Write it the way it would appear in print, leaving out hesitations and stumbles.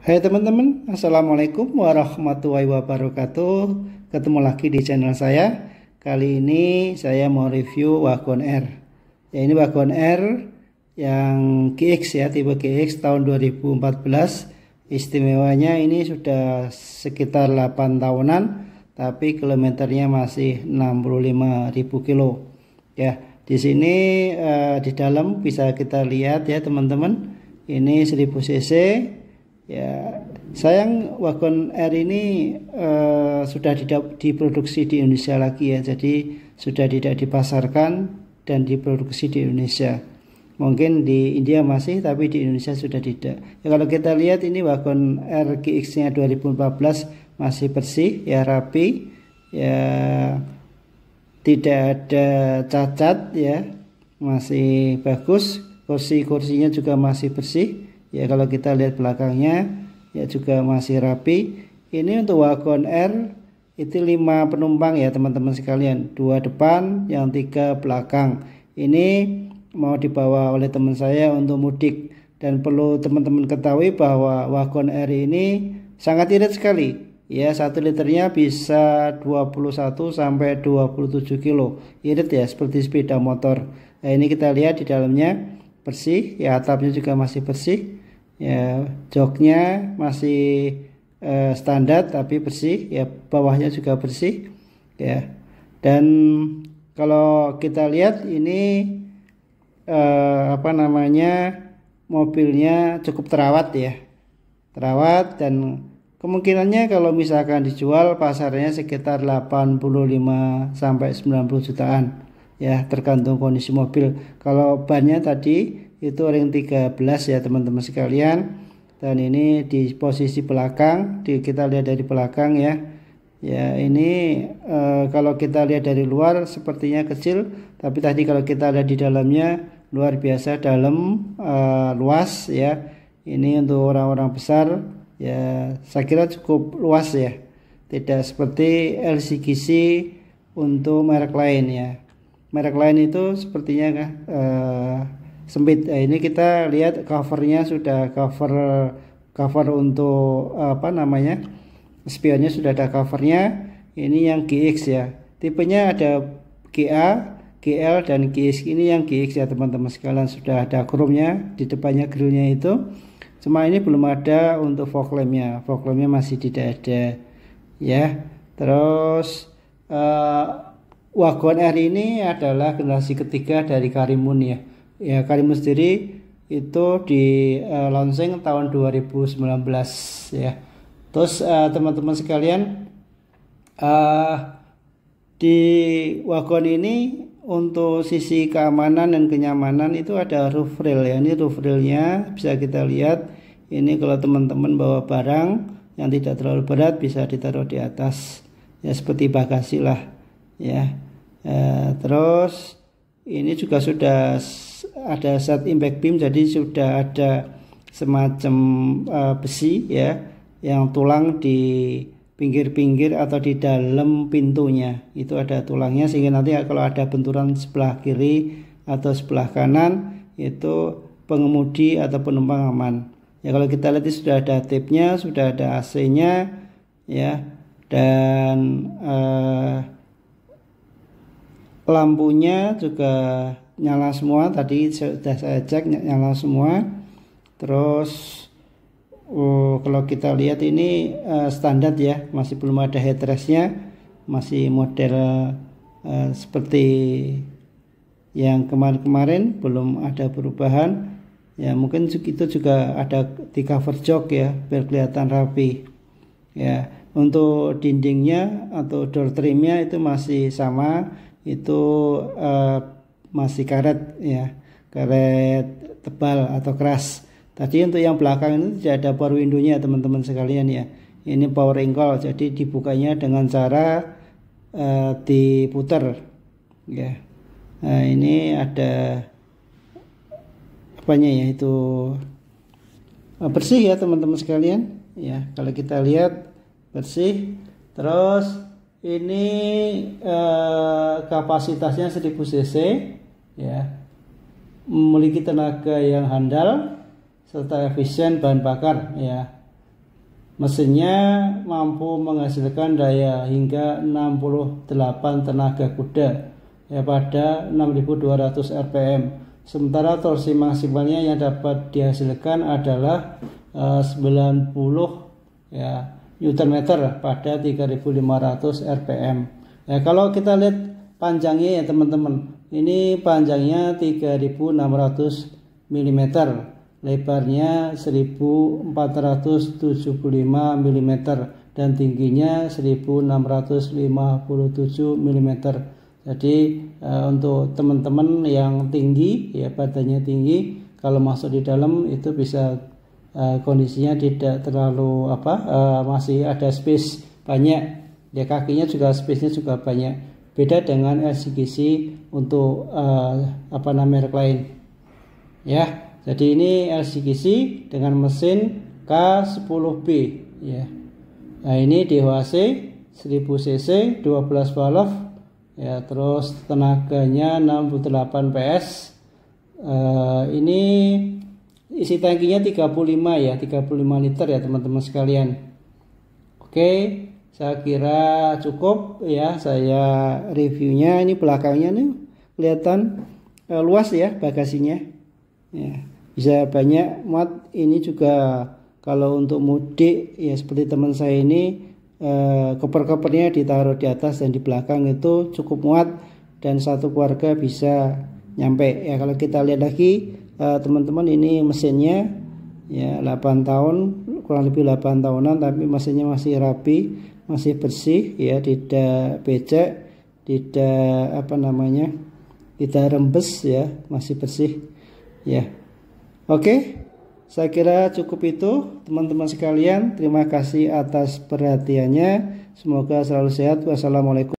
Hai teman-teman, Assalamualaikum warahmatullahi wabarakatuh. Ketemu lagi di channel saya. Kali ini saya mau review Wagon R. Ya, ini Wagon R yang GX ya, tipe GX tahun 2014. Istimewanya ini sudah sekitar 8 tahunan, tapi kilometernya masih 65.000 kilo. Ya, di sini di dalam bisa kita lihat ya teman-teman. Ini 1000 cc. Ya, sayang Wagon R ini sudah tidak diproduksi di Indonesia lagi ya, jadi sudah tidak dipasarkan dan diproduksi di Indonesia. Mungkin di India masih, tapi di Indonesia sudah tidak. Ya, kalau kita lihat ini Wagon R GX-nya 2014 masih bersih ya, rapi ya, tidak ada cacat ya, masih bagus. Kursinya juga masih bersih. Ya, kalau kita lihat belakangnya ya juga masih rapi. Ini untuk Wagon R itu 5 penumpang ya teman-teman sekalian, 2 depan, yang 3 belakang. Ini mau dibawa oleh teman saya untuk mudik, dan perlu teman-teman ketahui bahwa Wagon R ini sangat irit sekali. Ya, 1 liternya bisa 21 sampai 27 kilo. Irit ya, seperti sepeda motor. Nah, ini kita lihat di dalamnya bersih ya, atapnya juga masih bersih ya, joknya masih standar tapi bersih ya, bawahnya juga bersih ya. Dan kalau kita lihat ini mobilnya cukup terawat ya, terawat, dan kemungkinannya kalau misalkan dijual pasarnya sekitar 85 sampai 90 jutaan ya, tergantung kondisi mobil. Kalau bannya tadi itu ring 13 ya teman-teman sekalian, dan ini di posisi belakang, kita lihat dari belakang ya. Ya, ini kalau kita lihat dari luar sepertinya kecil, tapi tadi kalau kita lihat di dalamnya luar biasa dalam, luas ya. Ini untuk orang-orang besar ya, saya kira cukup luas ya, tidak seperti LCGC untuk merek lain ya. Merek lain itu sepertinya sempit. Ini kita lihat covernya sudah cover untuk spionnya sudah ada covernya. Ini yang GX ya, tipenya ada GA, GL dan GX. Ini yang GX ya teman-teman sekalian, sudah ada chrome-nya di depannya, grillnya itu. Cuma ini belum ada untuk fog lamp-nya, fog lamp-nya masih tidak ada ya. Terus Wagon R ini adalah generasi ketiga dari Karimun ya. Ya, Karimun sendiri itu di launching tahun 2019 ya. Terus teman-teman sekalian, di Wagon ini untuk sisi keamanan dan kenyamanan itu ada roof rail ya. Ini roof railnya bisa kita lihat. Ini kalau teman-teman bawa barang yang tidak terlalu berat bisa ditaruh di atas ya, seperti bagasi lah ya. Terus ini juga sudah ada side impact beam, jadi sudah ada semacam besi ya, yang tulang di pinggir-pinggir atau di dalam pintunya itu ada tulangnya, sehingga nanti kalau ada benturan sebelah kiri atau sebelah kanan itu pengemudi atau penumpang aman ya. Kalau kita lihat sudah ada tape-nya, sudah ada AC-nya ya, dan lampunya juga nyala semua, tadi sudah saya cek nyala semua. Terus kalau kita lihat ini standar ya, masih belum ada headrest-nya, masih model seperti yang kemarin-kemarin, belum ada perubahan ya. Mungkin itu juga ada di cover jok ya, biar kelihatan rapi ya. Untuk dindingnya atau door trimnya itu masih sama, itu masih karet ya, karet tebal atau keras. Tadi untuk yang belakang ini tidak ada power window-nya teman-teman sekalian ya. Ini power engkol, jadi dibukanya dengan cara diputar ya. Nah, ini ada apanya ya, itu bersih ya teman-teman sekalian ya. Kalau kita lihat bersih. Terus ini kapasitasnya 1000 cc ya, memiliki tenaga yang handal serta efisien bahan bakar ya. Mesinnya mampu menghasilkan daya hingga 68 tenaga kuda ya pada 6.200 rpm. Sementara torsi maksimalnya yang dapat dihasilkan adalah 90 ya Newton meter pada 3.500 rpm. Ya, kalau kita lihat panjangnya ya teman-teman, ini panjangnya 3.600 mm, lebarnya 1475 mm dan tingginya 1657 mm. Jadi untuk teman-teman yang tinggi ya, badannya tinggi, kalau masuk di dalam itu bisa kondisinya tidak terlalu masih ada space banyak ya, kakinya juga space-nya juga banyak. Beda dengan LCGC untuk merek lain ya. Jadi ini LCGC dengan mesin K10B ya. Nah, ini DHC 1000 cc 12 valve ya, terus tenaganya 68 PS. Ini isi tangkinya 35 ya, 35 liter ya teman-teman sekalian. Oke, saya kira cukup ya saya reviewnya. Ini belakangnya nih kelihatan luas ya bagasinya ya, bisa banyak muat. Ini juga kalau untuk mudik ya seperti teman saya ini, koper-kopernya ditaruh di atas dan di belakang itu cukup muat dan satu keluarga bisa nyampe ya. Kalau kita lihat lagi teman-teman, ini mesinnya ya 8 tahun, kurang lebih 8 tahunan, tapi mesinnya masih rapi, masih bersih ya, tidak becek, tidak tidak rembes ya, masih bersih ya. Oke, saya kira cukup itu teman-teman sekalian. Terima kasih atas perhatiannya, semoga selalu sehat. Wassalamualaikum.